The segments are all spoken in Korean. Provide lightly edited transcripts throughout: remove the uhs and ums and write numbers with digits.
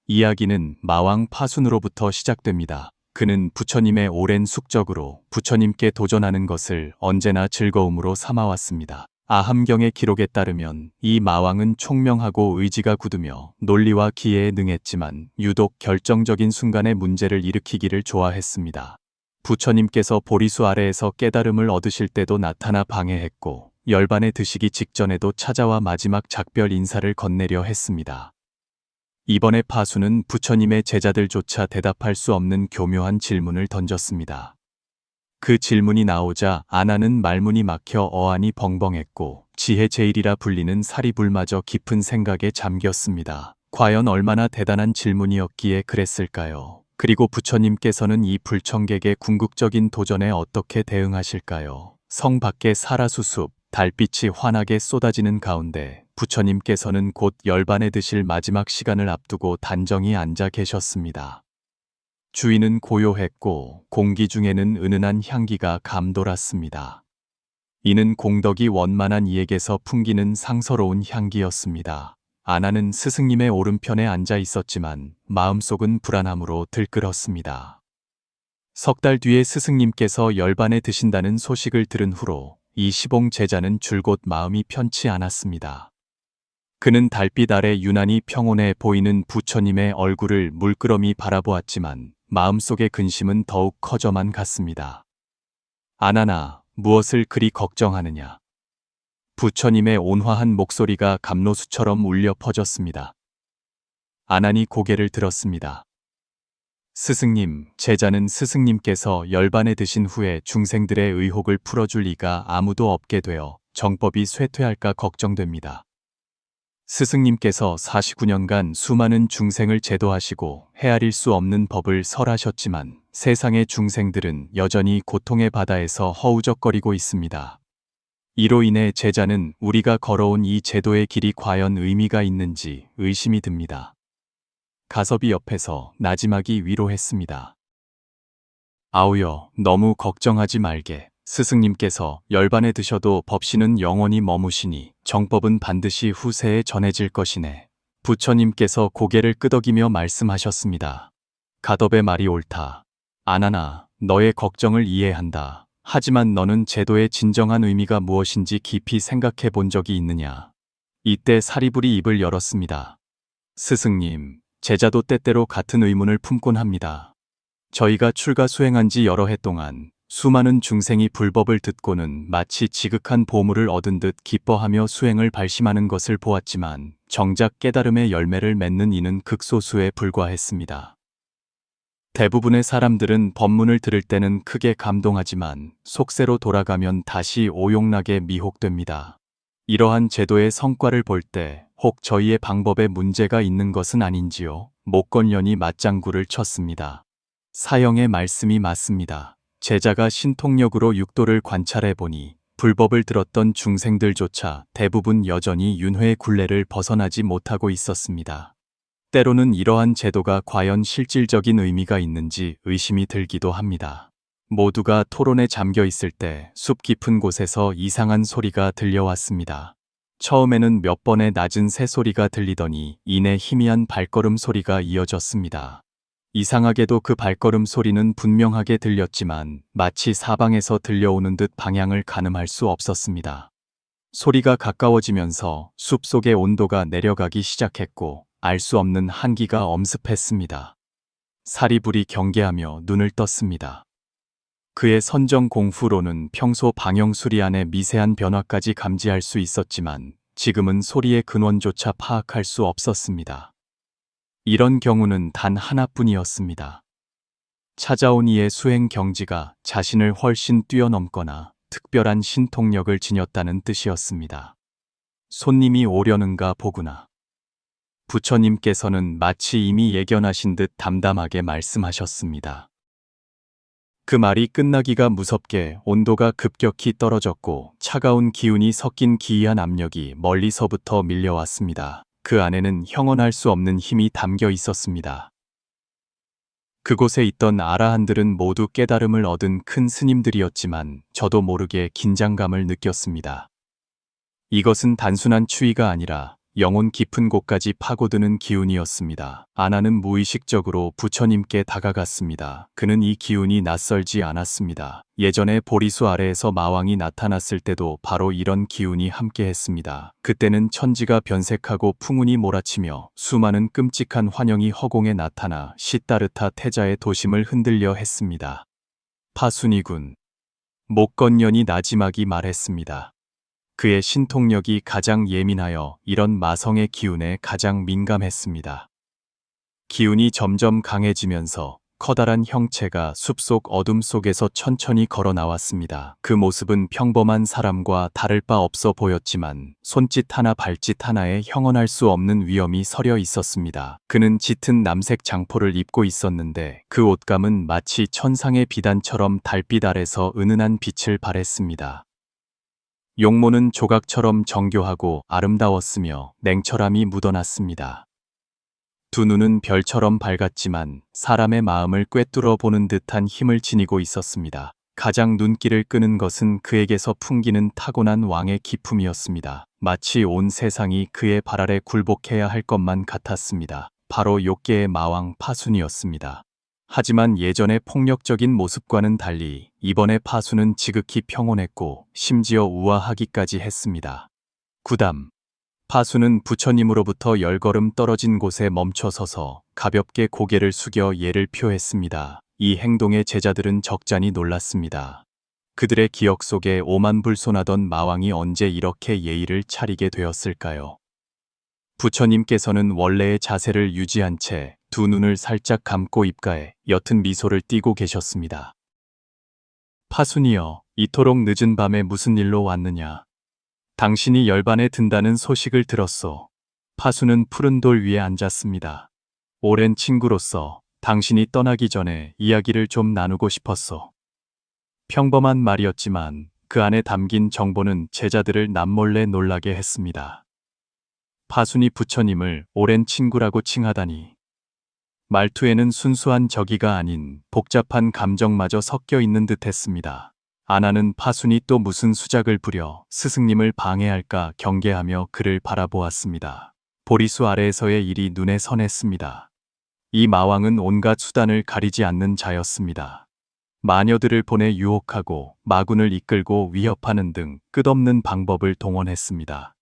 이야기는 마왕 파순으로부터 시작됩니다. 그는 부처님의 오랜 숙적으로 부처님께 도전하는 것을 언제나 즐거움으로 삼아왔습니다. 아함경의 기록에 따르면 이 마왕은 총명하고 의지가 굳으며 논리와 기회에 능했지만 유독 결정적인 순간에 문제를 일으키기를 좋아했습니다. 부처님께서 보리수 아래에서 깨달음을 얻으실 때도 나타나 방해했고 열반에 드시기 직전에도 찾아와 마지막 작별 인사를 건네려 했습니다. 이번에 파수는 부처님의 제자들조차 대답할 수 없는 교묘한 질문을 던졌습니다. 그 질문이 나오자 아나는 말문이 막혀 어안이 벙벙했고 지혜 제일이라 불리는 사리불마저 깊은 생각에 잠겼습니다. 과연 얼마나 대단한 질문이었기에 그랬을까요? 그리고 부처님께서는 이 불청객의 궁극적인 도전에 어떻게 대응하실까요? 성 밖의 사라수숲, 달빛이 환하게 쏟아지는 가운데 부처님께서는 곧 열반에 드실 마지막 시간을 앞두고 단정히 앉아 계셨습니다. 주위는 고요했고 공기 중에는 은은한 향기가 감돌았습니다. 이는 공덕이 원만한 이에게서 풍기는 상서로운 향기였습니다. 아나는 스승님의 오른편에 앉아 있었지만 마음속은 불안함으로 들끓었습니다. 석 달 뒤에 스승님께서 열반에 드신다는 소식을 들은 후로 이 시봉 제자는 줄곧 마음이 편치 않았습니다. 그는 달빛 아래 유난히 평온해 보이는 부처님의 얼굴을 물끄러미 바라보았지만 마음속의 근심은 더욱 커져만 갔습니다. 아나나, 무엇을 그리 걱정하느냐? 부처님의 온화한 목소리가 감로수처럼 울려 퍼졌습니다. 아난이 고개를 들었습니다. 스승님, 제자는 스승님께서 열반에 드신 후에 중생들의 의혹을 풀어줄 리가 아무도 없게 되어 정법이 쇠퇴할까 걱정됩니다. 스승님께서 49년간 수많은 중생을 제도하시고 헤아릴 수 없는 법을 설하셨지만 세상의 중생들은 여전히 고통의 바다에서 허우적거리고 있습니다. 이로 인해 제자는 우리가 걸어온 이 제도의 길이 과연 의미가 있는지 의심이 듭니다. 가섭이 옆에서 나지막이 위로했습니다. 아우여, 너무 걱정하지 말게. 스승님께서 열반에 드셔도 법신은 영원히 머무시니 정법은 반드시 후세에 전해질 것이네. 부처님께서 고개를 끄덕이며 말씀하셨습니다. 가덥의 말이 옳다. 아나나, 너의 걱정을 이해한다. 하지만 너는 제도의 진정한 의미가 무엇인지 깊이 생각해 본 적이 있느냐? 이때 사리불이 입을 열었습니다. 스승님, 제자도 때때로 같은 의문을 품곤 합니다. 저희가 출가 수행한 지 여러 해 동안 수많은 중생이 불법을 듣고는 마치 지극한 보물을 얻은 듯 기뻐하며 수행을 발심하는 것을 보았지만 정작 깨달음의 열매를 맺는 이는 극소수에 불과했습니다. 대부분의 사람들은 법문을 들을 때는 크게 감동하지만 속세로 돌아가면 다시 오용락에 미혹됩니다. 이러한 제도의 성과를 볼 때 혹 저희의 방법에 문제가 있는 것은 아닌지요? 목건련이 맞장구를 쳤습니다. 사형의 말씀이 맞습니다. 제자가 신통력으로 육도를 관찰해 보니 불법을 들었던 중생들조차 대부분 여전히 윤회의 굴레를 벗어나지 못하고 있었습니다. 때로는 이러한 제도가 과연 실질적인 의미가 있는지 의심이 들기도 합니다. 모두가 토론에 잠겨 있을 때 숲 깊은 곳에서 이상한 소리가 들려왔습니다. 처음에는 몇 번의 낮은 새소리가 들리더니 이내 희미한 발걸음 소리가 이어졌습니다. 이상하게도 그 발걸음 소리는 분명하게 들렸지만 마치 사방에서 들려오는 듯 방향을 가늠할 수 없었습니다. 소리가 가까워지면서 숲속의 온도가 내려가기 시작했고 알 수 없는 한기가 엄습했습니다. 사리불이 경계하며 눈을 떴습니다. 그의 선정 공fu로는 평소 방영수리 안의 미세한 변화까지 감지할 수 있었지만 지금은 소리의 근원조차 파악할 수 없었습니다. 이런 경우는 단 하나뿐이었습니다. 찾아온 이의 수행 경지가 자신을 훨씬 뛰어넘거나 특별한 신통력을 지녔다는 뜻이었습니다. 손님이 오려는가 보구나. 부처님께서는 마치 이미 예견하신 듯 담담하게 말씀하셨습니다. 그 말이 끝나기가 무섭게 온도가 급격히 떨어졌고 차가운 기운이 섞인 기이한 압력이 멀리서부터 밀려왔습니다. 그 안에는 형언할 수 없는 힘이 담겨 있었습니다. 그곳에 있던 아라한들은 모두 깨달음을 얻은 큰 스님들이었지만 저도 모르게 긴장감을 느꼈습니다. 이것은 단순한 추위가 아니라 영혼 깊은 곳까지 파고드는 기운이었습니다. 아나는 무의식적으로 부처님께 다가갔습니다. 그는 이 기운이 낯설지 않았습니다. 예전에 보리수 아래에서 마왕이 나타났을 때도 바로 이런 기운이 함께했습니다. 그때는 천지가 변색하고 풍운이 몰아치며 수많은 끔찍한 환영이 허공에 나타나 시따르타 태자의 도심을 흔들려 했습니다. 파순이군. 목건년이 나지막이 말했습니다. 그의 신통력이 가장 예민하여 이런 마성의 기운에 가장 민감했습니다. 기운이 점점 강해지면서 커다란 형체가 숲속 어둠 속에서 천천히 걸어 나왔습니다. 그 모습은 평범한 사람과 다를 바 없어 보였지만 손짓 하나 발짓 하나에 형언할 수 없는 위엄이 서려 있었습니다. 그는 짙은 남색 장포를 입고 있었는데 그 옷감은 마치 천상의 비단처럼 달빛 아래서 은은한 빛을 발했습니다. 용모는 조각처럼 정교하고 아름다웠으며 냉철함이 묻어났습니다. 두 눈은 별처럼 밝았지만 사람의 마음을 꿰뚫어 보는 듯한 힘을 지니고 있었습니다. 가장 눈길을 끄는 것은 그에게서 풍기는 타고난 왕의 기품이었습니다. 마치 온 세상이 그의 발 아래 굴복해야 할 것만 같았습니다. 바로 욕계의 마왕 파순이었습니다. 하지만 예전의 폭력적인 모습과는 달리 이번의 파수는 지극히 평온했고 심지어 우아하기까지 했습니다. 구담. 파수는 부처님으로부터 10걸음 떨어진 곳에 멈춰 서서 가볍게 고개를 숙여 예를 표했습니다. 이 행동에 제자들은 적잖이 놀랐습니다. 그들의 기억 속에 오만불손하던 마왕이 언제 이렇게 예의를 차리게 되었을까요? 부처님께서는 원래의 자세를 유지한 채 두 눈을 살짝 감고 입가에 옅은 미소를 띠고 계셨습니다. 파순이여, 이토록 늦은 밤에 무슨 일로 왔느냐? 당신이 열반에 든다는 소식을 들었소. 파수는 푸른 돌 위에 앉았습니다. 오랜 친구로서 당신이 떠나기 전에 이야기를 좀 나누고 싶었소. 평범한 말이었지만 그 안에 담긴 정보는 제자들을 남몰래 놀라게 했습니다. 파순이 부처님을 오랜 친구라고 칭하다니. 말투에는 순수한 저기가 아닌 복잡한 감정마저 섞여 있는 듯했습니다. 아나는 파순이 또 무슨 수작을 부려 스승님을 방해할까 경계하며 그를 바라보았습니다. 보리수 아래에서의 일이 눈에 선했습니다. 이 마왕은 온갖 수단을 가리지 않는 자였습니다. 마녀들을 보내 유혹하고 마군을 이끌고 위협하는 등 끝없는 방법을 동원했습니다.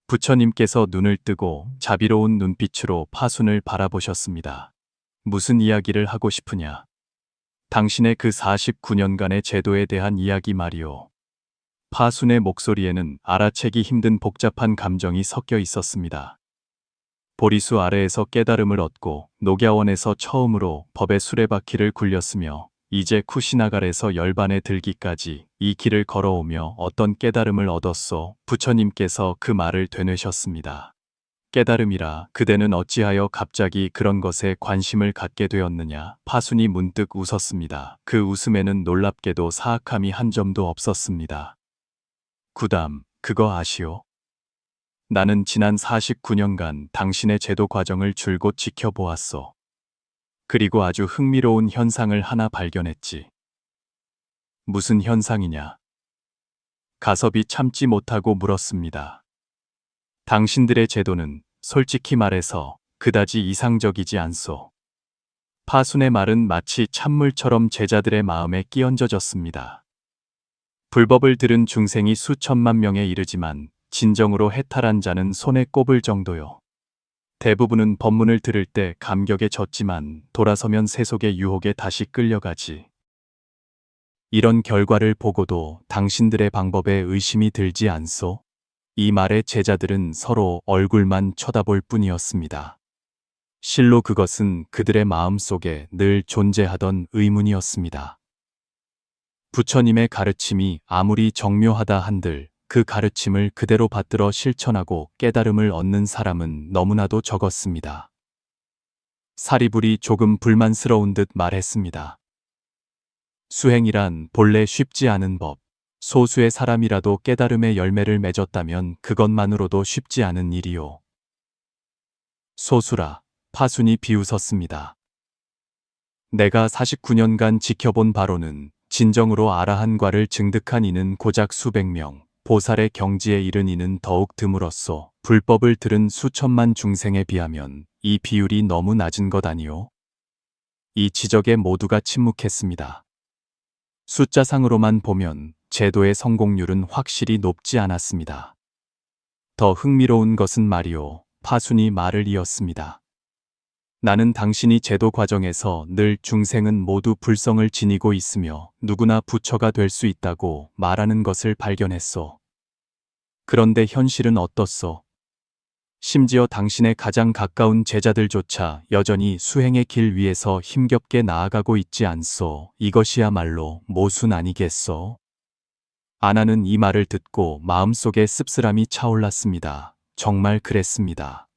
부처님께서 눈을 뜨고 자비로운 눈빛으로 파순을 바라보셨습니다. 무슨 이야기를 하고 싶으냐? 당신의 그 49년간의 제도에 대한 이야기 말이오. 파순의 목소리에는 알아채기 힘든 복잡한 감정이 섞여 있었습니다. 보리수 아래에서 깨달음을 얻고 녹야원에서 처음으로 법의 수레바퀴를 굴렸으며 이제 쿠시나갈에서 열반에 들기까지 이 길을 걸어오며 어떤 깨달음을 얻었소? 부처님께서 그 말을 되뇌셨습니다. 깨달음이라 그대는 어찌하여 갑자기 그런 것에 관심을 갖게 되었느냐? 파순이 문득 웃었습니다. 그 웃음에는 놀랍게도 사악함이 한 점도 없었습니다. 구담, 그거 아시오? 나는 지난 49년간 당신의 제도 과정을 줄곧 지켜보았소. 그리고 아주 흥미로운 현상을 하나 발견했지. 무슨 현상이냐? 가섭이 참지 못하고 물었습니다. 당신들의 제도는 솔직히 말해서 그다지 이상적이지 않소. 파순의 말은 마치 찬물처럼 제자들의 마음에 끼얹어졌습니다. 불법을 들은 중생이 수천만 명에 이르지만 진정으로 해탈한 자는 손에 꼽을 정도요. 대부분은 법문을 들을 때 감격에 젖지만 돌아서면 세속의 유혹에 다시 끌려가지. 이런 결과를 보고도 당신들의 방법에 의심이 들지 않소? 이 말에 제자들은 서로 얼굴만 쳐다볼 뿐이었습니다. 실로 그것은 그들의 마음 속에 늘 존재하던 의문이었습니다. 부처님의 가르침이 아무리 정묘하다 한들 그 가르침을 그대로 받들어 실천하고 깨달음을 얻는 사람은 너무나도 적었습니다. 사리불이 조금 불만스러운 듯 말했습니다. 수행이란 본래 쉽지 않은 법. 소수의 사람이라도 깨달음의 열매를 맺었다면 그것만으로도 쉽지 않은 일이요. 소수라, 파순이 비웃었습니다. 내가 49년간 지켜본 바로는 진정으로 아라한과를 증득한 이는 고작 수백 명, 보살의 경지에 이른 이는 더욱 드물었소. 불법을 들은 수천만 중생에 비하면 이 비율이 너무 낮은 것 아니오? 이 지적에 모두가 침묵했습니다. 숫자상으로만 보면 제도의 성공률은 확실히 높지 않았습니다. 더 흥미로운 것은 말이오. 파순이 말을 이었습니다. 나는 당신이 제도 과정에서 늘 중생은 모두 불성을 지니고 있으며 누구나 부처가 될 수 있다고 말하는 것을 발견했소. 그런데 현실은 어떻소? 심지어 당신의 가장 가까운 제자들조차 여전히 수행의 길 위에서 힘겹게 나아가고 있지 않소. 이것이야말로 모순 아니겠소? 아나는 이 말을 듣고 마음속에 씁쓸함이 차올랐습니다. 정말 그랬습니다.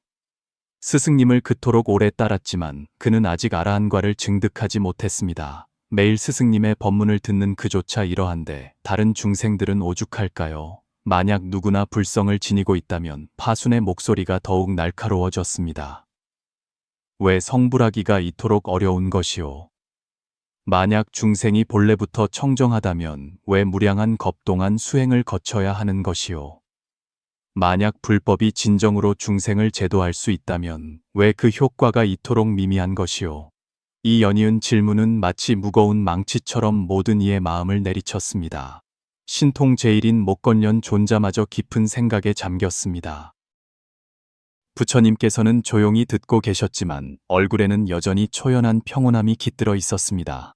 스승님을 그토록 오래 따랐지만 그는 아직 아라한과를 증득하지 못했습니다. 매일 스승님의 법문을 듣는 그조차 이러한데 다른 중생들은 오죽할까요? 만약 누구나 불성을 지니고 있다면 파순의 목소리가 더욱 날카로워졌습니다. 왜 성불하기가 이토록 어려운 것이오? 만약 중생이 본래부터 청정하다면 왜 무량한 겁동안 수행을 거쳐야 하는 것이오? 만약 불법이 진정으로 중생을 제도할 수 있다면 왜 그 효과가 이토록 미미한 것이오? 이 연이은 질문은 마치 무거운 망치처럼 모든 이의 마음을 내리쳤습니다. 신통 제일인 목건련 존자마저 깊은 생각에 잠겼습니다. 부처님께서는 조용히 듣고 계셨지만 얼굴에는 여전히 초연한 평온함이 깃들어 있었습니다.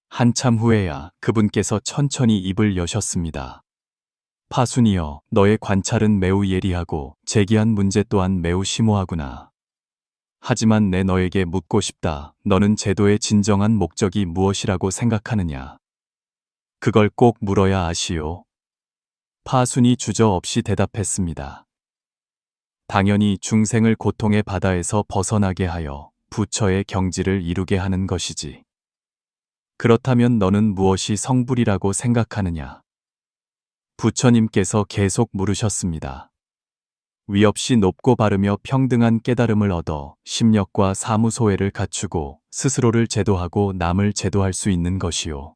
한참 후에야 그분께서 천천히 입을 여셨습니다. 파순이여, 너의 관찰은 매우 예리하고 제기한 문제 또한 매우 심오하구나. 하지만 내 너에게 묻고 싶다. 너는 제도의 진정한 목적이 무엇이라고 생각하느냐? 그걸 꼭 물어야 아시오. 파순이 주저없이 대답했습니다. 당연히 중생을 고통의 바다에서 벗어나게 하여 부처의 경지를 이루게 하는 것이지. 그렇다면 너는 무엇이 성불이라고 생각하느냐? 부처님께서 계속 물으셨습니다. 위없이 높고 바르며 평등한 깨달음을 얻어 심력과 사무소회를 갖추고 스스로를 제도하고 남을 제도할 수 있는 것이요.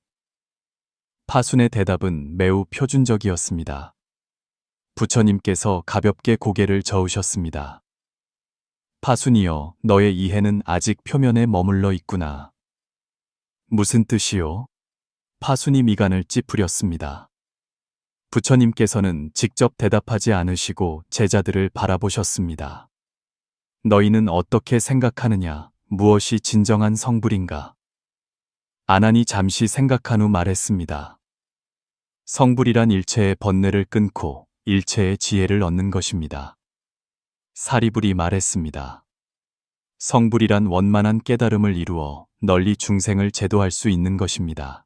파순의 대답은 매우 표준적이었습니다. 부처님께서 가볍게 고개를 저으셨습니다. 파순이여, 너의 이해는 아직 표면에 머물러 있구나. 무슨 뜻이요? 파순이 미간을 찌푸렸습니다. 부처님께서는 직접 대답하지 않으시고 제자들을 바라보셨습니다. 너희는 어떻게 생각하느냐? 무엇이 진정한 성불인가? 아난이 잠시 생각한 후 말했습니다. 성불이란 일체의 번뇌를 끊고 일체의 지혜를 얻는 것입니다. 사리불이 말했습니다. 성불이란 원만한 깨달음을 이루어 널리 중생을 제도할 수 있는 것입니다.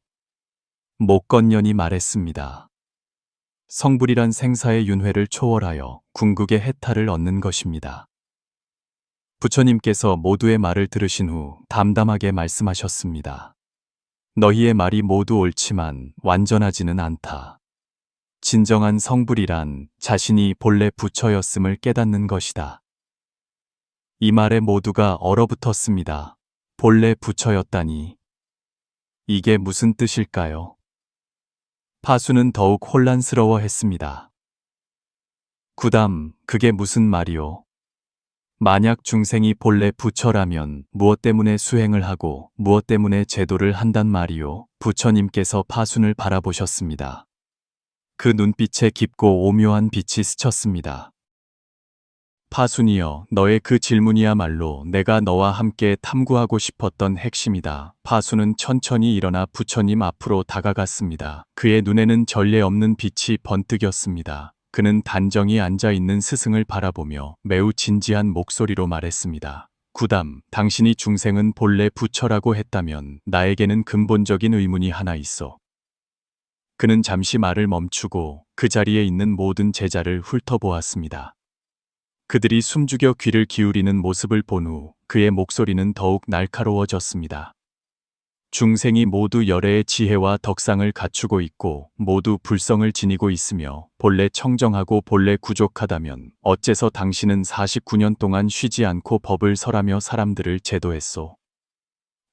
목건년이 말했습니다. 성불이란 생사의 윤회를 초월하여 궁극의 해탈을 얻는 것입니다. 부처님께서 모두의 말을 들으신 후 담담하게 말씀하셨습니다. 너희의 말이 모두 옳지만 완전하지는 않다. 진정한 성불이란 자신이 본래 부처였음을 깨닫는 것이다. 이 말에 모두가 얼어붙었습니다. 본래 부처였다니. 이게 무슨 뜻일까요? 파수는 더욱 혼란스러워했습니다. 구담, 그게 무슨 말이오? 만약 중생이 본래 부처라면 무엇 때문에 수행을 하고 무엇 때문에 제도를 한단 말이오? 부처님께서 파순을 바라보셨습니다. 그 눈빛에 깊고 오묘한 빛이 스쳤습니다. 파순이여, 너의 그 질문이야말로 내가 너와 함께 탐구하고 싶었던 핵심이다. 파순은 천천히 일어나 부처님 앞으로 다가갔습니다. 그의 눈에는 전례 없는 빛이 번뜩였습니다. 그는 단정히 앉아있는 스승을 바라보며 매우 진지한 목소리로 말했습니다. 구담, 당신이 중생은 본래 부처라고 했다면 나에게는 근본적인 의문이 하나 있어. 그는 잠시 말을 멈추고 그 자리에 있는 모든 제자를 훑어보았습니다. 그들이 숨죽여 귀를 기울이는 모습을 본 후 그의 목소리는 더욱 날카로워졌습니다. 중생이 모두 열애의 지혜와 덕상을 갖추고 있고 모두 불성을 지니고 있으며 본래 청정하고 본래 구족하다면 어째서 당신은 49년 동안 쉬지 않고 법을 설하며 사람들을 제도했소?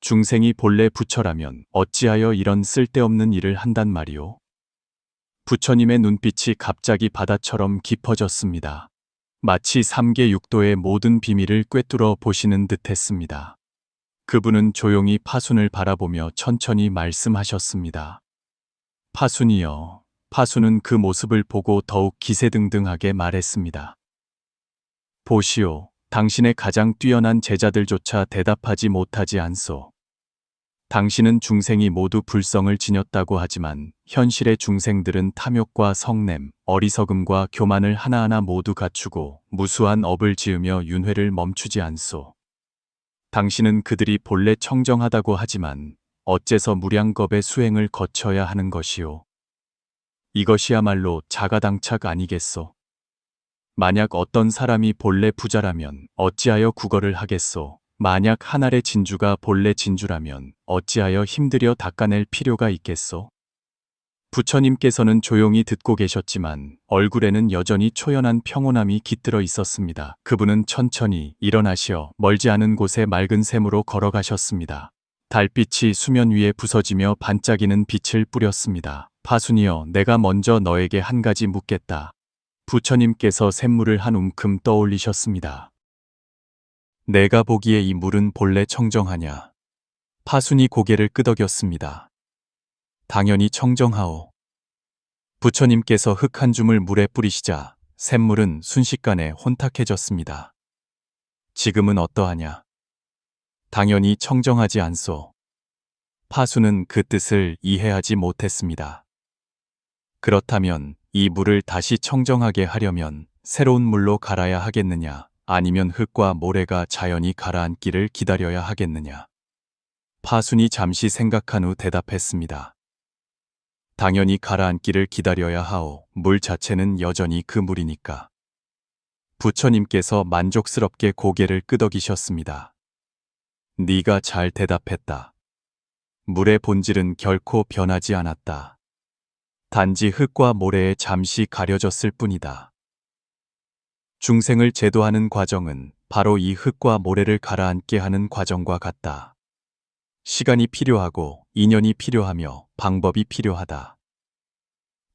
중생이 본래 부처라면 어찌하여 이런 쓸데없는 일을 한단 말이오? 부처님의 눈빛이 갑자기 바다처럼 깊어졌습니다. 마치 3계 6도의 모든 비밀을 꿰뚫어 보시는 듯 했습니다. 그분은 조용히 파순을 바라보며 천천히 말씀하셨습니다. 파순이여. 파순은 그 모습을 보고 더욱 기세등등하게 말했습니다. 보시오. 당신의 가장 뛰어난 제자들조차 대답하지 못하지 않소. 당신은 중생이 모두 불성을 지녔다고 하지만 현실의 중생들은 탐욕과 성냄, 어리석음과 교만을 하나하나 모두 갖추고 무수한 업을 지으며 윤회를 멈추지 않소. 당신은 그들이 본래 청정하다고 하지만 어째서 무량겁의 수행을 거쳐야 하는 것이오. 이것이야말로 자가당착 아니겠소. 만약 어떤 사람이 본래 부자라면 어찌하여 구걸을 하겠소. 만약 한 알의 진주가 본래 진주라면 어찌하여 힘들여 닦아낼 필요가 있겠소? 부처님께서는 조용히 듣고 계셨지만 얼굴에는 여전히 초연한 평온함이 깃들어 있었습니다. 그분은 천천히 일어나시어 멀지 않은 곳에 맑은 샘으로 걸어가셨습니다. 달빛이 수면 위에 부서지며 반짝이는 빛을 뿌렸습니다. 파순이여, 내가 먼저 너에게 한 가지 묻겠다. 부처님께서 샘물을 한 움큼 떠올리셨습니다. 내가 보기에 이 물은 본래 청정하냐? 파순이 고개를 끄덕였습니다. 당연히 청정하오. 부처님께서 흙 한 줌을 물에 뿌리시자 샘물은 순식간에 혼탁해졌습니다. 지금은 어떠하냐? 당연히 청정하지 않소. 파수는 그 뜻을 이해하지 못했습니다. 그렇다면 이 물을 다시 청정하게 하려면 새로운 물로 갈아야 하겠느냐? 아니면 흙과 모래가 자연히 가라앉기를 기다려야 하겠느냐? 파순이 잠시 생각한 후 대답했습니다. 당연히 가라앉기를 기다려야 하오. 물 자체는 여전히 그 물이니까. 부처님께서 만족스럽게 고개를 끄덕이셨습니다. 네가 잘 대답했다. 물의 본질은 결코 변하지 않았다. 단지 흙과 모래에 잠시 가려졌을 뿐이다. 중생을 제도하는 과정은 바로 이 흙과 모래를 가라앉게 하는 과정과 같다. 시간이 필요하고 인연이 필요하며 방법이 필요하다.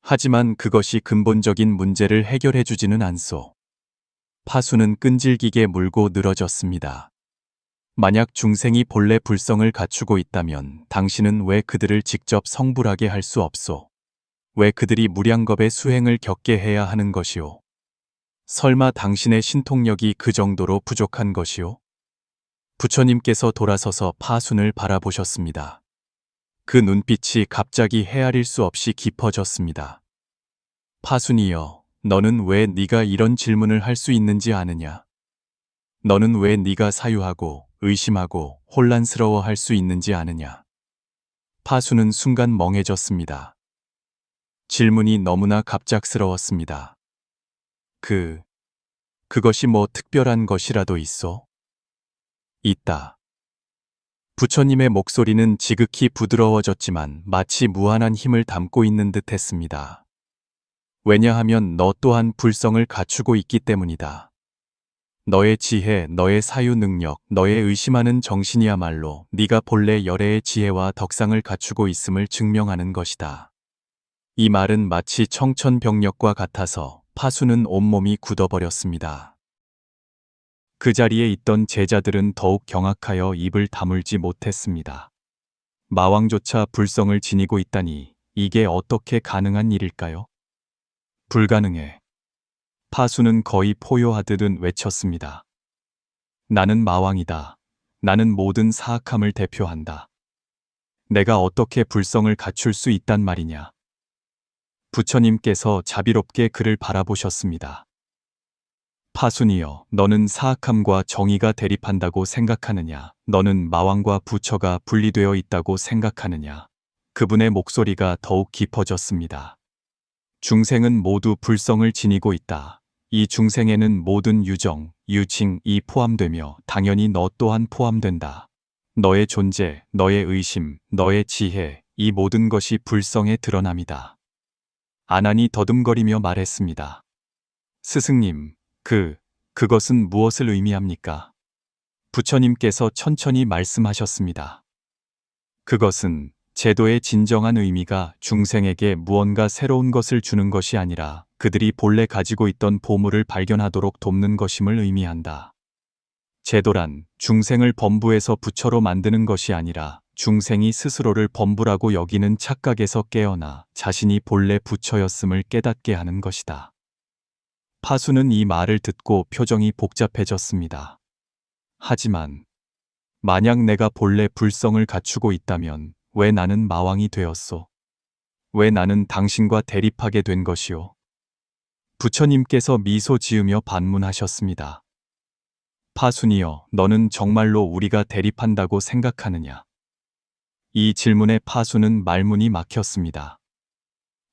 하지만 그것이 근본적인 문제를 해결해 주지는 않소. 파수는 끈질기게 물고 늘어졌습니다. 만약 중생이 본래 불성을 갖추고 있다면 당신은 왜 그들을 직접 성불하게 할 수 없소? 왜 그들이 무량겁의 수행을 겪게 해야 하는 것이오? 설마 당신의 신통력이 그 정도로 부족한 것이오? 부처님께서 돌아서서 파순을 바라보셨습니다. 그 눈빛이 갑자기 헤아릴 수 없이 깊어졌습니다. 파순이여, 너는 왜 네가 이런 질문을 할 수 있는지 아느냐? 너는 왜 네가 사유하고 의심하고 혼란스러워 할 수 있는지 아느냐? 파순은 순간 멍해졌습니다. 질문이 너무나 갑작스러웠습니다. 그것이 뭐 특별한 것이라도 있어? 있다. 부처님의 목소리는 지극히 부드러워졌지만 마치 무한한 힘을 담고 있는 듯 했습니다. 왜냐하면 너 또한 불성을 갖추고 있기 때문이다. 너의 지혜, 너의 사유 능력, 너의 의심하는 정신이야말로 네가 본래 열애의 지혜와 덕상을 갖추고 있음을 증명하는 것이다. 이 말은 마치 청천벽력과 같아서 파수는 온몸이 굳어버렸습니다. 그 자리에 있던 제자들은 더욱 경악하여 입을 다물지 못했습니다. 마왕조차 불성을 지니고 있다니 이게 어떻게 가능한 일일까요? 불가능해. 파수는 거의 포효하듯 외쳤습니다. 나는 마왕이다. 나는 모든 사악함을 대표한다. 내가 어떻게 불성을 갖출 수 있단 말이냐? 부처님께서 자비롭게 그를 바라보셨습니다. 파순이여, 너는 사악함과 정의가 대립한다고 생각하느냐? 너는 마왕과 부처가 분리되어 있다고 생각하느냐? 그분의 목소리가 더욱 깊어졌습니다. 중생은 모두 불성을 지니고 있다. 이 중생에는 모든 유정, 유칭이 포함되며 당연히 너 또한 포함된다. 너의 존재, 너의 의심, 너의 지혜, 이 모든 것이 불성의 드러남이다. 아난이 더듬거리며 말했습니다. 스승님, 그것은 무엇을 의미합니까? 부처님께서 천천히 말씀하셨습니다. 그것은 제도의 진정한 의미가 중생에게 무언가 새로운 것을 주는 것이 아니라 그들이 본래 가지고 있던 보물을 발견하도록 돕는 것임을 의미한다. 제도란 중생을 범부에서 부처로 만드는 것이 아니라 중생이 스스로를 범부라고 여기는 착각에서 깨어나 자신이 본래 부처였음을 깨닫게 하는 것이다. 파수는 이 말을 듣고 표정이 복잡해졌습니다. 하지만 만약 내가 본래 불성을 갖추고 있다면 왜 나는 마왕이 되었소? 왜 나는 당신과 대립하게 된 것이오? 부처님께서 미소 지으며 반문하셨습니다. 파순이여, 너는 정말로 우리가 대립한다고 생각하느냐? 이 질문에 파수는 말문이 막혔습니다.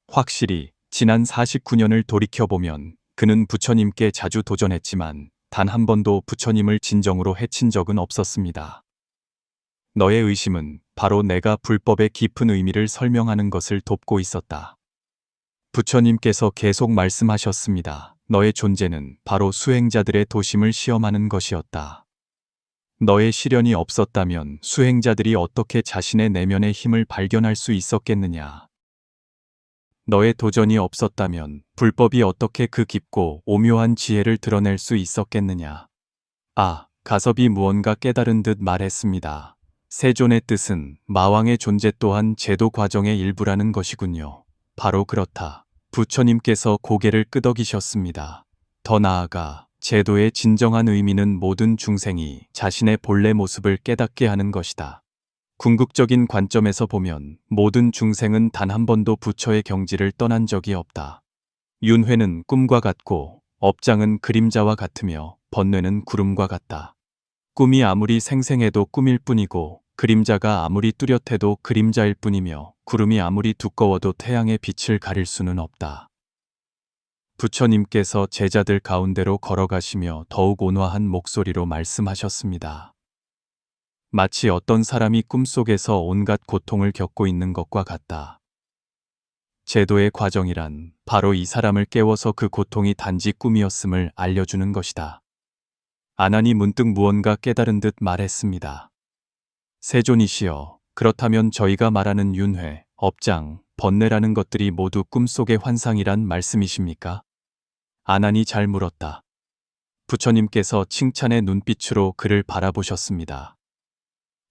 확실히 지난 49년을 돌이켜보면 그는 부처님께 자주 도전했지만 단 한 번도 부처님을 진정으로 해친 적은 없었습니다. 너의 의심은 바로 내가 불법의 깊은 의미를 설명하는 것을 돕고 있었다. 부처님께서 계속 말씀하셨습니다. 너의 존재는 바로 수행자들의 도심을 시험하는 것이었다. 너의 시련이 없었다면 수행자들이 어떻게 자신의 내면의 힘을 발견할 수 있었겠느냐? 너의 도전이 없었다면 불법이 어떻게 그 깊고 오묘한 지혜를 드러낼 수 있었겠느냐? 가섭이 무언가 깨달은 듯 말했습니다. 세존의 뜻은 마왕의 존재 또한 제도 과정의 일부라는 것이군요. 바로 그렇다. 부처님께서 고개를 끄덕이셨습니다. 더 나아가 제도의 진정한 의미는 모든 중생이 자신의 본래 모습을 깨닫게 하는 것이다. 궁극적인 관점에서 보면 모든 중생은 단 한 번도 부처의 경지를 떠난 적이 없다. 윤회는 꿈과 같고 업장은 그림자와 같으며 번뇌는 구름과 같다. 꿈이 아무리 생생해도 꿈일 뿐이고 그림자가 아무리 뚜렷해도 그림자일 뿐이며 구름이 아무리 두꺼워도 태양의 빛을 가릴 수는 없다. 부처님께서 제자들 가운데로 걸어가시며 더욱 온화한 목소리로 말씀하셨습니다. 마치 어떤 사람이 꿈속에서 온갖 고통을 겪고 있는 것과 같다. 제도의 과정이란 바로 이 사람을 깨워서 그 고통이 단지 꿈이었음을 알려주는 것이다. 아난이 문득 무언가 깨달은 듯 말했습니다. 세존이시여, 그렇다면 저희가 말하는 윤회, 업장, 번뇌라는 것들이 모두 꿈속의 환상이란 말씀이십니까? 아난이 잘 물었다. 부처님께서 칭찬의 눈빛으로 그를 바라보셨습니다.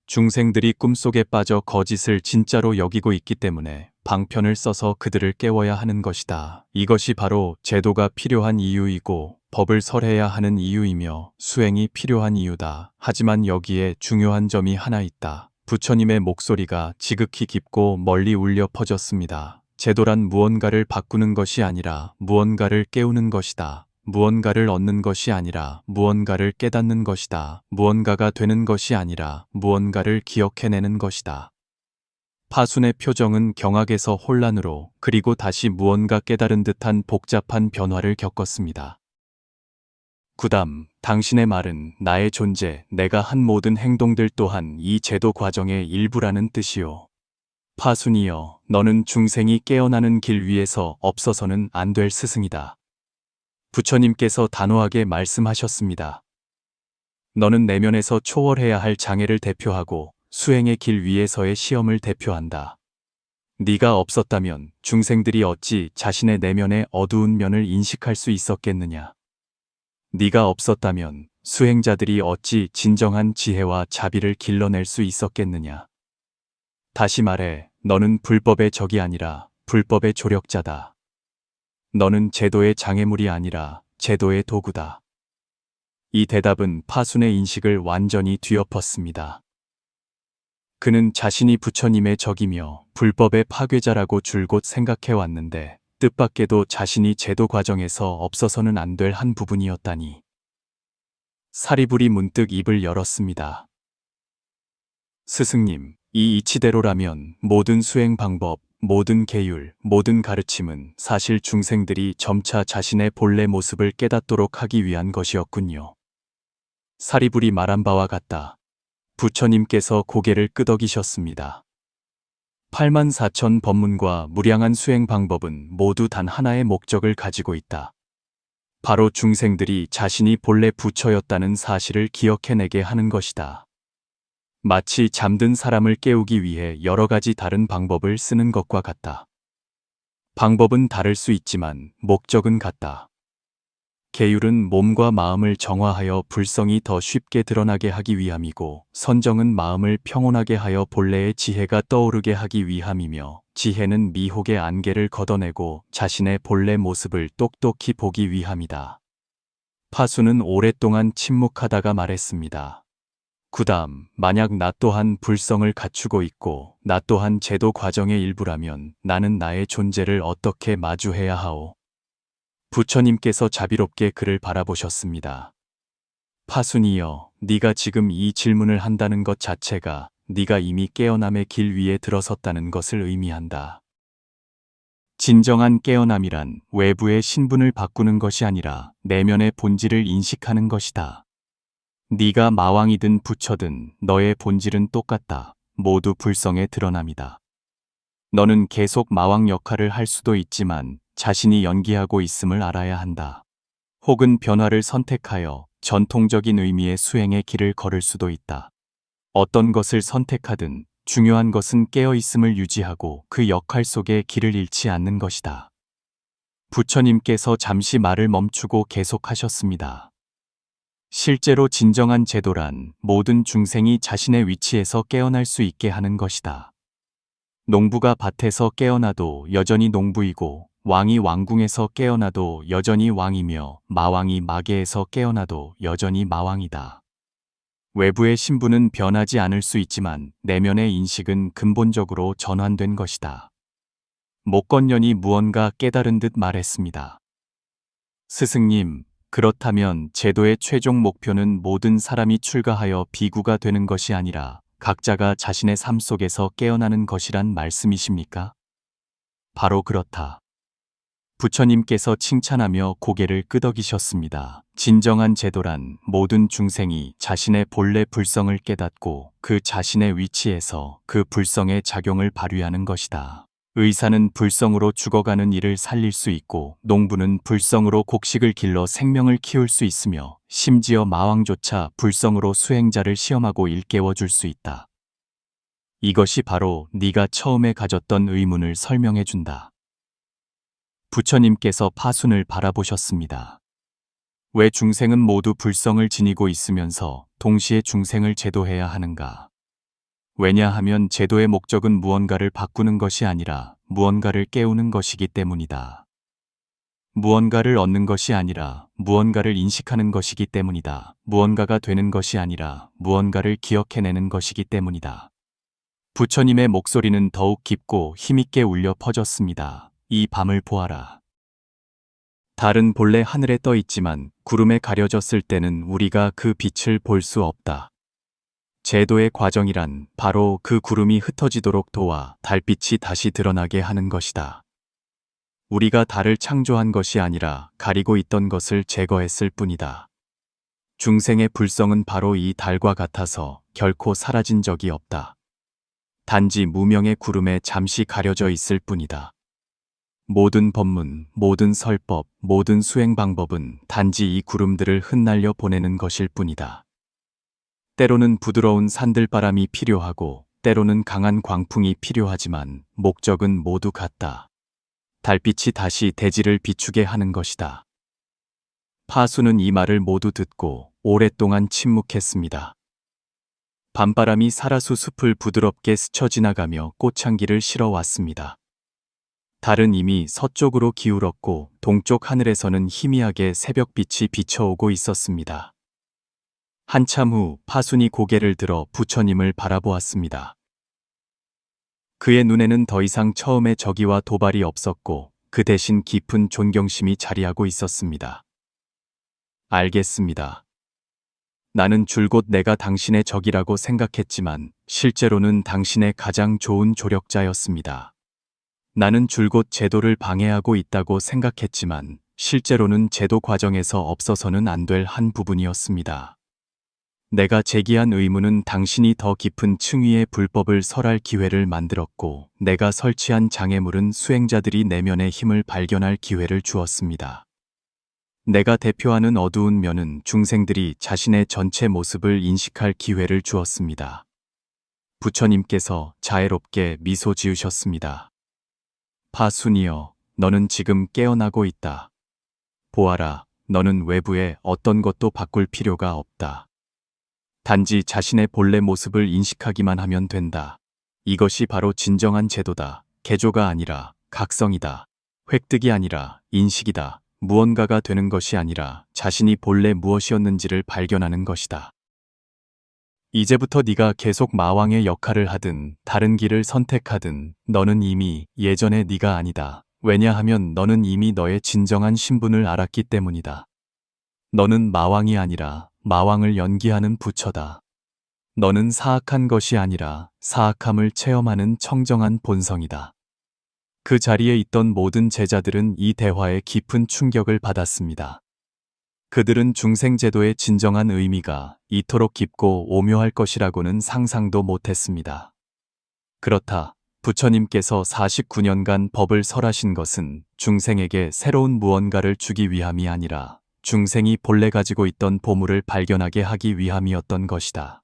중생들이 꿈속에 빠져 거짓을 진짜로 여기고 있기 때문에 방편을 써서 그들을 깨워야 하는 것이다. 이것이 바로 제도가 필요한 이유이고 법을 설해야 하는 이유이며 수행이 필요한 이유다. 하지만 여기에 중요한 점이 하나 있다. 부처님의 목소리가 지극히 깊고 멀리 울려 퍼졌습니다. 제도란 무언가를 바꾸는 것이 아니라 무언가를 깨우는 것이다. 무언가를 얻는 것이 아니라 무언가를 깨닫는 것이다. 무언가가 되는 것이 아니라 무언가를 기억해내는 것이다. 파순의 표정은 경악에서 혼란으로 그리고 다시 무언가 깨달은 듯한 복잡한 변화를 겪었습니다. 구담, 당신의 말은 나의 존재, 내가 한 모든 행동들 또한 이 제도 과정의 일부라는 뜻이오. 파순이여, 너는 중생이 깨어나는 길 위에서 없어서는 안 될 스승이다. 부처님께서 단호하게 말씀하셨습니다. 너는 내면에서 초월해야 할 장애를 대표하고 수행의 길 위에서의 시험을 대표한다. 네가 없었다면 중생들이 어찌 자신의 내면의 어두운 면을 인식할 수 있었겠느냐? 네가 없었다면 수행자들이 어찌 진정한 지혜와 자비를 길러낼 수 있었겠느냐? 다시 말해, 너는 불법의 적이 아니라 불법의 조력자다. 너는 제도의 장애물이 아니라 제도의 도구다. 이 대답은 파순의 인식을 완전히 뒤엎었습니다. 그는 자신이 부처님의 적이며 불법의 파괴자라고 줄곧 생각해왔는데 뜻밖에도 자신이 제도 과정에서 없어서는 안 될 한 부분이었다니. 사리불이 문득 입을 열었습니다. 스승님, 이 이치대로라면 모든 수행 방법, 모든 계율, 모든 가르침은 사실 중생들이 점차 자신의 본래 모습을 깨닫도록 하기 위한 것이었군요. 사리불이 말한 바와 같다. 부처님께서 고개를 끄덕이셨습니다. 84,000 법문과 무량한 수행 방법은 모두 단 하나의 목적을 가지고 있다. 바로 중생들이 자신이 본래 부처였다는 사실을 기억해내게 하는 것이다. 마치 잠든 사람을 깨우기 위해 여러 가지 다른 방법을 쓰는 것과 같다. 방법은 다를 수 있지만 목적은 같다. 계율은 몸과 마음을 정화하여 불성이 더 쉽게 드러나게 하기 위함이고, 선정은 마음을 평온하게 하여 본래의 지혜가 떠오르게 하기 위함이며, 지혜는 미혹의 안개를 걷어내고 자신의 본래 모습을 똑똑히 보기 위함이다. 파수는 오랫동안 침묵하다가 말했습니다. 그다음, 만약 나 또한 불성을 갖추고 있고 나 또한 제도 과정의 일부라면 나는 나의 존재를 어떻게 마주해야 하오? 부처님께서 자비롭게 그를 바라보셨습니다. 파순이여, 네가 지금 이 질문을 한다는 것 자체가 네가 이미 깨어남의 길 위에 들어섰다는 것을 의미한다. 진정한 깨어남이란 외부의 신분을 바꾸는 것이 아니라 내면의 본질을 인식하는 것이다. 네가 마왕이든 부처든 너의 본질은 똑같다. 모두 불성의 드러남이다. 너는 계속 마왕 역할을 할 수도 있지만 자신이 연기하고 있음을 알아야 한다. 혹은 변화를 선택하여 전통적인 의미의 수행의 길을 걸을 수도 있다. 어떤 것을 선택하든 중요한 것은 깨어있음을 유지하고 그 역할 속에 길을 잃지 않는 것이다. 부처님께서 잠시 말을 멈추고 계속하셨습니다. 실제로 진정한 제도란 모든 중생이 자신의 위치에서 깨어날 수 있게 하는 것이다. 농부가 밭에서 깨어나도 여전히 농부이고, 왕이 왕궁에서 깨어나도 여전히 왕이며, 마왕이 마계에서 깨어나도 여전히 마왕이다. 외부의 신분은 변하지 않을 수 있지만 내면의 인식은 근본적으로 전환된 것이다. 목건년이 무언가 깨달은 듯 말했습니다. 스승님, 그렇다면 제도의 최종 목표는 모든 사람이 출가하여 비구가 되는 것이 아니라 각자가 자신의 삶 속에서 깨어나는 것이란 말씀이십니까? 바로 그렇다. 부처님께서 칭찬하며 고개를 끄덕이셨습니다. 진정한 제도란 모든 중생이 자신의 본래 불성을 깨닫고 그 자신의 위치에서 그 불성의 작용을 발휘하는 것이다. 의사는 불성으로 죽어가는 이를 살릴 수 있고, 농부는 불성으로 곡식을 길러 생명을 키울 수 있으며, 심지어 마왕조차 불성으로 수행자를 시험하고 일깨워 줄 수 있다. 이것이 바로 네가 처음에 가졌던 의문을 설명해 준다. 부처님께서 파순을 바라보셨습니다. 왜 중생은 모두 불성을 지니고 있으면서 동시에 중생을 제도해야 하는가? 왜냐하면 제도의 목적은 무언가를 바꾸는 것이 아니라 무언가를 깨우는 것이기 때문이다. 무언가를 얻는 것이 아니라 무언가를 인식하는 것이기 때문이다. 무언가가 되는 것이 아니라 무언가를 기억해내는 것이기 때문이다. 부처님의 목소리는 더욱 깊고 힘있게 울려 퍼졌습니다. 이 밤을 보아라. 달은 본래 하늘에 떠 있지만 구름에 가려졌을 때는 우리가 그 빛을 볼 수 없다. 제도의 과정이란 바로 그 구름이 흩어지도록 도와 달빛이 다시 드러나게 하는 것이다. 우리가 달을 창조한 것이 아니라 가리고 있던 것을 제거했을 뿐이다. 중생의 불성은 바로 이 달과 같아서 결코 사라진 적이 없다. 단지 무명의 구름에 잠시 가려져 있을 뿐이다. 모든 법문, 모든 설법, 모든 수행 방법은 단지 이 구름들을 흩날려 보내는 것일 뿐이다. 때로는 부드러운 산들바람이 필요하고 때로는 강한 광풍이 필요하지만 목적은 모두 같다. 달빛이 다시 대지를 비추게 하는 것이다. 파수는 이 말을 모두 듣고 오랫동안 침묵했습니다. 밤바람이 사라수 숲을 부드럽게 스쳐 지나가며 꽃향기를 실어왔습니다. 달은 이미 서쪽으로 기울었고 동쪽 하늘에서는 희미하게 새벽빛이 비쳐오고 있었습니다. 한참 후 파순이 고개를 들어 부처님을 바라보았습니다. 그의 눈에는 더 이상 처음의 저기와 도발이 없었고 그 대신 깊은 존경심이 자리하고 있었습니다. 알겠습니다. 나는 줄곧 내가 당신의 적이라고 생각했지만 실제로는 당신의 가장 좋은 조력자였습니다. 나는 줄곧 제도를 방해하고 있다고 생각했지만 실제로는 제도 과정에서 없어서는 안 될 한 부분이었습니다. 내가 제기한 의문은 당신이 더 깊은 층위의 불법을 설할 기회를 만들었고, 내가 설치한 장애물은 수행자들이 내면의 힘을 발견할 기회를 주었습니다. 내가 대표하는 어두운 면은 중생들이 자신의 전체 모습을 인식할 기회를 주었습니다. 부처님께서 자애롭게 미소 지으셨습니다. 파순이여, 너는 지금 깨어나고 있다. 보아라, 너는 외부의 어떤 것도 바꿀 필요가 없다. 단지 자신의 본래 모습을 인식하기만 하면 된다. 이것이 바로 진정한 제도다. 개조가 아니라 각성이다. 획득이 아니라 인식이다. 무언가가 되는 것이 아니라 자신이 본래 무엇이었는지를 발견하는 것이다. 이제부터 네가 계속 마왕의 역할을 하든 다른 길을 선택하든 너는 이미 예전의 네가 아니다. 왜냐하면 너는 이미 너의 진정한 신분을 알았기 때문이다. 너는 마왕이 아니라 마왕을 연기하는 부처다. 너는 사악한 것이 아니라 사악함을 체험하는 청정한 본성이다. 그 자리에 있던 모든 제자들은 이 대화에 깊은 충격을 받았습니다. 그들은 중생제도의 진정한 의미가 이토록 깊고 오묘할 것이라고는 상상도 못했습니다. 그렇다. 부처님께서 49년간 법을 설하신 것은 중생에게 새로운 무언가를 주기 위함이 아니라 중생이 본래 가지고 있던 보물을 발견하게 하기 위함이었던 것이다.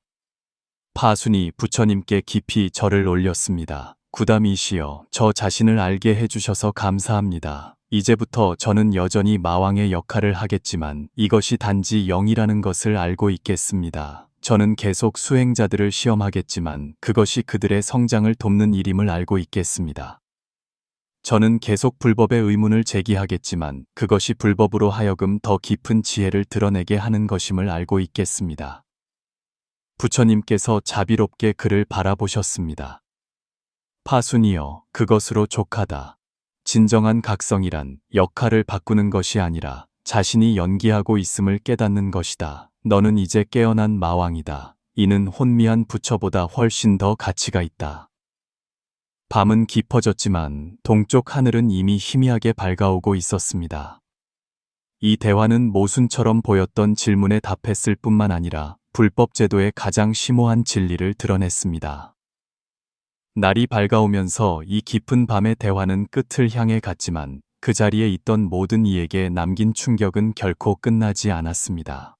파순이 부처님께 깊이 절을 올렸습니다. 구담이시여, 저 자신을 알게 해주셔서 감사합니다. 이제부터 저는 여전히 마왕의 역할을 하겠지만 이것이 단지 영이라는 것을 알고 있겠습니다. 저는 계속 수행자들을 시험하겠지만 그것이 그들의 성장을 돕는 일임을 알고 있겠습니다. 저는 계속 불법의 의문을 제기하겠지만 그것이 불법으로 하여금 더 깊은 지혜를 드러내게 하는 것임을 알고 있겠습니다. 부처님께서 자비롭게 그를 바라보셨습니다. 파순이여, 그것으로 족하다. 진정한 각성이란 역할을 바꾸는 것이 아니라 자신이 연기하고 있음을 깨닫는 것이다. 너는 이제 깨어난 마왕이다. 이는 혼미한 부처보다 훨씬 더 가치가 있다. 밤은 깊어졌지만 동쪽 하늘은 이미 희미하게 밝아오고 있었습니다. 이 대화는 모순처럼 보였던 질문에 답했을 뿐만 아니라 불법 제도의 가장 심오한 진리를 드러냈습니다. 날이 밝아오면서 이 깊은 밤의 대화는 끝을 향해 갔지만 그 자리에 있던 모든 이에게 남긴 충격은 결코 끝나지 않았습니다.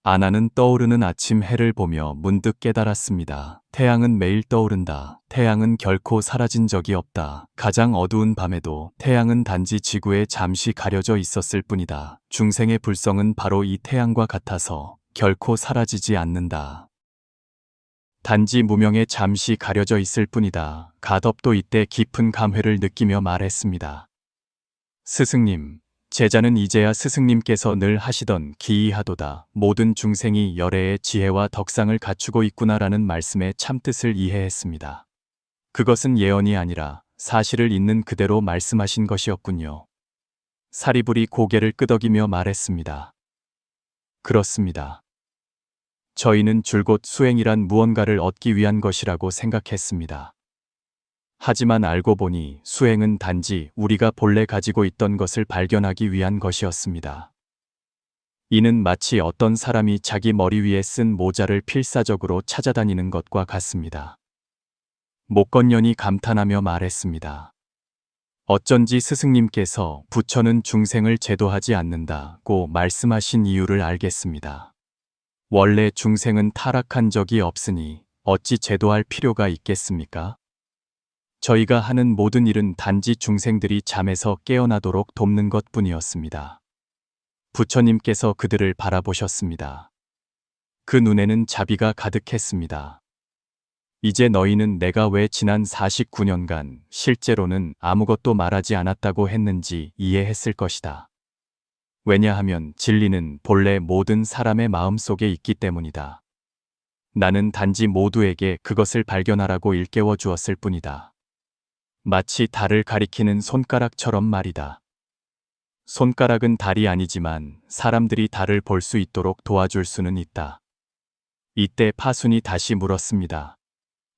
아나는 떠오르는 아침 해를 보며 문득 깨달았습니다. 태양은 매일 떠오른다. 태양은 결코 사라진 적이 없다. 가장 어두운 밤에도 태양은 단지 지구에 잠시 가려져 있었을 뿐이다. 중생의 불성은 바로 이 태양과 같아서 결코 사라지지 않는다. 단지 무명에 잠시 가려져 있을 뿐이다. 가덕도 이때 깊은 감회를 느끼며 말했습니다. 스승님, 제자는 이제야 스승님께서 늘 하시던 기이하도다. 모든 중생이 열애의 지혜와 덕상을 갖추고 있구나라는 말씀의 참뜻을 이해했습니다. 그것은 예언이 아니라 사실을 있는 그대로 말씀하신 것이었군요. 사리불이 고개를 끄덕이며 말했습니다. 그렇습니다. 저희는 줄곧 수행이란 무언가를 얻기 위한 것이라고 생각했습니다. 하지만 알고 보니 수행은 단지 우리가 본래 가지고 있던 것을 발견하기 위한 것이었습니다. 이는 마치 어떤 사람이 자기 머리 위에 쓴 모자를 필사적으로 찾아다니는 것과 같습니다. 목건년이 감탄하며 말했습니다. 어쩐지 스승님께서 부처는 중생을 제도하지 않는다고 말씀하신 이유를 알겠습니다. 원래 중생은 타락한 적이 없으니 어찌 제도할 필요가 있겠습니까? 저희가 하는 모든 일은 단지 중생들이 잠에서 깨어나도록 돕는 것뿐이었습니다. 부처님께서 그들을 바라보셨습니다. 그 눈에는 자비가 가득했습니다. 이제 너희는 내가 왜 지난 49년간 실제로는 아무것도 말하지 않았다고 했는지 이해했을 것이다. 왜냐하면 진리는 본래 모든 사람의 마음속에 있기 때문이다. 나는 단지 모두에게 그것을 발견하라고 일깨워 주었을 뿐이다. 마치 달을 가리키는 손가락처럼 말이다. 손가락은 달이 아니지만 사람들이 달을 볼 수 있도록 도와줄 수는 있다. 이때 파순이 다시 물었습니다.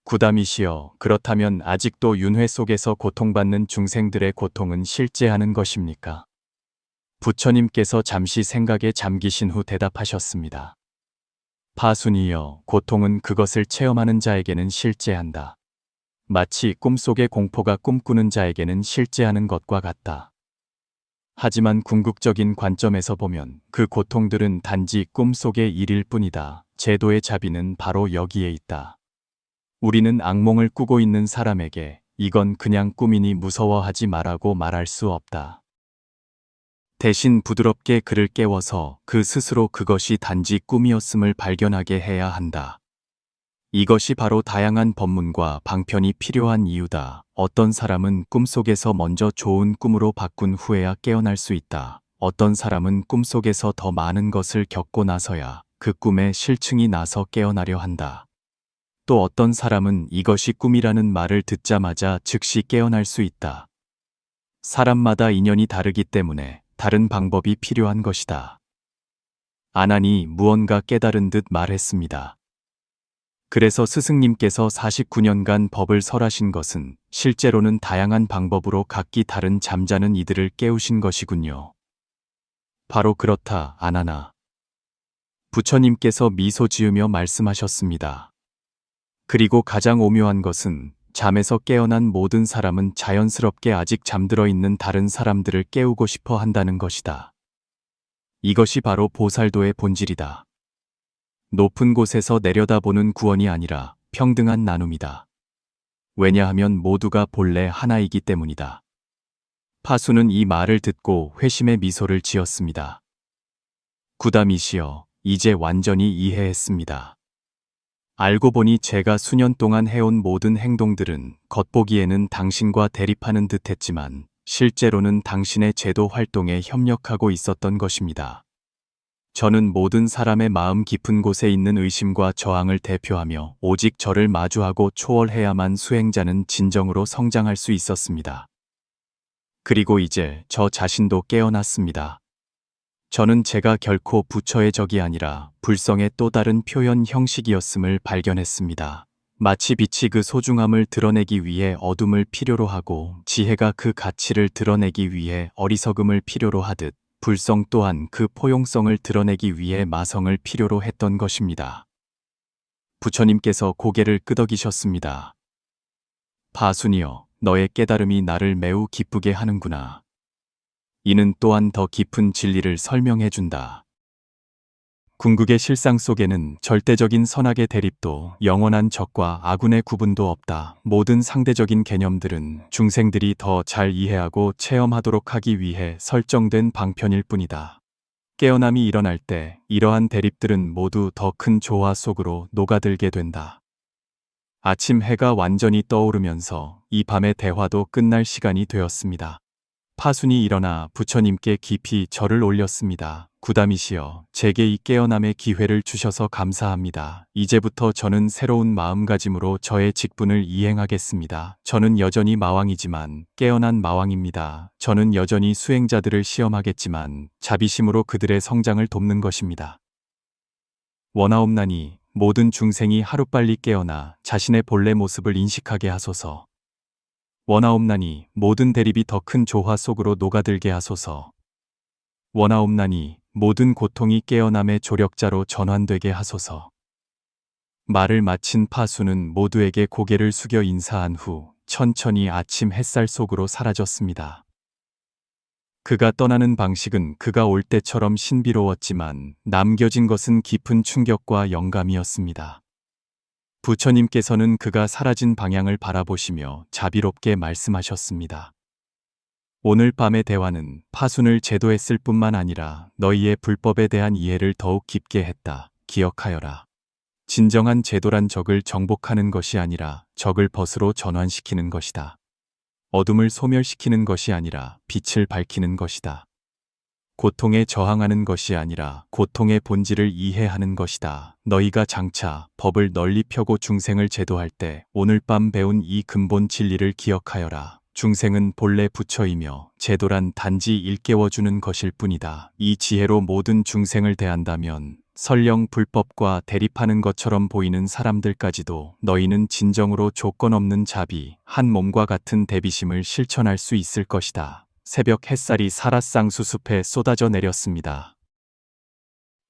구담이시여, 그렇다면 아직도 윤회 속에서 고통받는 중생들의 고통은 실제하는 것입니까? 부처님께서 잠시 생각에 잠기신 후 대답하셨습니다. 파순이여, 고통은 그것을 체험하는 자에게는 실제한다. 마치 꿈속의 공포가 꿈꾸는 자에게는 실제하는 것과 같다. 하지만 궁극적인 관점에서 보면 그 고통들은 단지 꿈속의 일일 뿐이다. 제도의 자비는 바로 여기에 있다. 우리는 악몽을 꾸고 있는 사람에게 이건 그냥 꿈이니 무서워하지 말라고 말할 수 없다. 대신 부드럽게 그를 깨워서 그 스스로 그것이 단지 꿈이었음을 발견하게 해야 한다. 이것이 바로 다양한 법문과 방편이 필요한 이유다. 어떤 사람은 꿈속에서 먼저 좋은 꿈으로 바꾼 후에야 깨어날 수 있다. 어떤 사람은 꿈속에서 더 많은 것을 겪고 나서야 그 꿈에 실증이 나서 깨어나려 한다. 또 어떤 사람은 이것이 꿈이라는 말을 듣자마자 즉시 깨어날 수 있다. 사람마다 인연이 다르기 때문에 다른 방법이 필요한 것이다. 아난이 무언가 깨달은 듯 말했습니다. 그래서 스승님께서 49년간 법을 설하신 것은 실제로는 다양한 방법으로 각기 다른 잠자는 이들을 깨우신 것이군요. 바로 그렇다, 아나나. 부처님께서 미소 지으며 말씀하셨습니다. 그리고 가장 오묘한 것은 잠에서 깨어난 모든 사람은 자연스럽게 아직 잠들어 있는 다른 사람들을 깨우고 싶어 한다는 것이다. 이것이 바로 보살도의 본질이다. 높은 곳에서 내려다보는 구원이 아니라 평등한 나눔이다. 왜냐하면 모두가 본래 하나이기 때문이다. 파수는 이 말을 듣고 회심의 미소를 지었습니다. 구담이시여, 이제 완전히 이해했습니다. 알고 보니 제가 수년 동안 해온 모든 행동들은 겉보기에는 당신과 대립하는 듯 했지만 실제로는 당신의 제도 활동에 협력하고 있었던 것입니다. 저는 모든 사람의 마음 깊은 곳에 있는 의심과 저항을 대표하며 오직 저를 마주하고 초월해야만 수행자는 진정으로 성장할 수 있었습니다. 그리고 이제 저 자신도 깨어났습니다. 저는 제가 결코 부처의 적이 아니라 불성의 또 다른 표현 형식이었음을 발견했습니다. 마치 빛이 그 소중함을 드러내기 위해 어둠을 필요로 하고 지혜가 그 가치를 드러내기 위해 어리석음을 필요로 하듯 불성 또한 그 포용성을 드러내기 위해 마성을 필요로 했던 것입니다. 부처님께서 고개를 끄덕이셨습니다. 파순이여, 너의 깨달음이 나를 매우 기쁘게 하는구나. 이는 또한 더 깊은 진리를 설명해 준다. 궁극의 실상 속에는 절대적인 선악의 대립도 영원한 적과 아군의 구분도 없다. 모든 상대적인 개념들은 중생들이 더 잘 이해하고 체험하도록 하기 위해 설정된 방편일 뿐이다. 깨어남이 일어날 때 이러한 대립들은 모두 더 큰 조화 속으로 녹아들게 된다. 아침 해가 완전히 떠오르면서 이 밤의 대화도 끝날 시간이 되었습니다. 파순이 일어나 부처님께 깊이 절을 올렸습니다. 구담이시여, 제게 이 깨어남의 기회를 주셔서 감사합니다. 이제부터 저는 새로운 마음가짐으로 저의 직분을 이행하겠습니다. 저는 여전히 마왕이지만 깨어난 마왕입니다. 저는 여전히 수행자들을 시험하겠지만 자비심으로 그들의 성장을 돕는 것입니다. 원하옵나니 모든 중생이 하루빨리 깨어나 자신의 본래 모습을 인식하게 하소서. 원하옵나니 모든 대립이 더 큰 조화 속으로 녹아들게 하소서. 원하옵나니 모든 고통이 깨어남의 조력자로 전환되게 하소서. 말을 마친 파수는 모두에게 고개를 숙여 인사한 후 천천히 아침 햇살 속으로 사라졌습니다. 그가 떠나는 방식은 그가 올 때처럼 신비로웠지만 남겨진 것은 깊은 충격과 영감이었습니다. 부처님께서는 그가 사라진 방향을 바라보시며 자비롭게 말씀하셨습니다. 오늘 밤의 대화는 파순을 제도했을 뿐만 아니라 너희의 불법에 대한 이해를 더욱 깊게 했다. 기억하여라. 진정한 제도란 적을 정복하는 것이 아니라 적을 벗으로 전환시키는 것이다. 어둠을 소멸시키는 것이 아니라 빛을 밝히는 것이다. 고통에 저항하는 것이 아니라 고통의 본질을 이해하는 것이다. 너희가 장차 법을 널리 펴고 중생을 제도할 때 오늘 밤 배운 이 근본 진리를 기억하여라. 중생은 본래 부처이며 제도란 단지 일깨워주는 것일 뿐이다. 이 지혜로 모든 중생을 대한다면 설령 불법과 대립하는 것처럼 보이는 사람들까지도 너희는 진정으로 조건 없는 자비, 한 몸과 같은 대비심을 실천할 수 있을 것이다. 새벽 햇살이 사라쌍 수숲에 쏟아져 내렸습니다.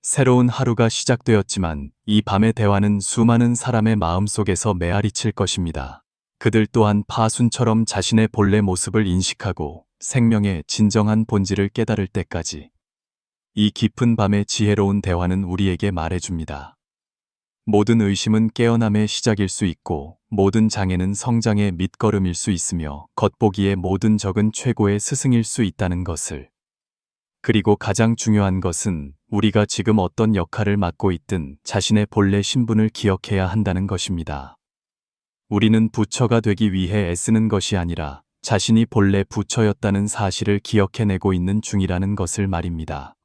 새로운 하루가 시작되었지만 이 밤의 대화는 수많은 사람의 마음속에서 메아리칠 것입니다. 그들 또한 파순처럼 자신의 본래 모습을 인식하고 생명의 진정한 본질을 깨달을 때까지 이 깊은 밤의 지혜로운 대화는 우리에게 말해줍니다. 모든 의심은 깨어남의 시작일 수 있고 모든 장애는 성장의 밑거름일 수 있으며 겉보기에 모든 적은 최고의 스승일 수 있다는 것을. 그리고 가장 중요한 것은 우리가 지금 어떤 역할을 맡고 있든 자신의 본래 신분을 기억해야 한다는 것입니다. 우리는 부처가 되기 위해 애쓰는 것이 아니라 자신이 본래 부처였다는 사실을 기억해내고 있는 중이라는 것을 말입니다.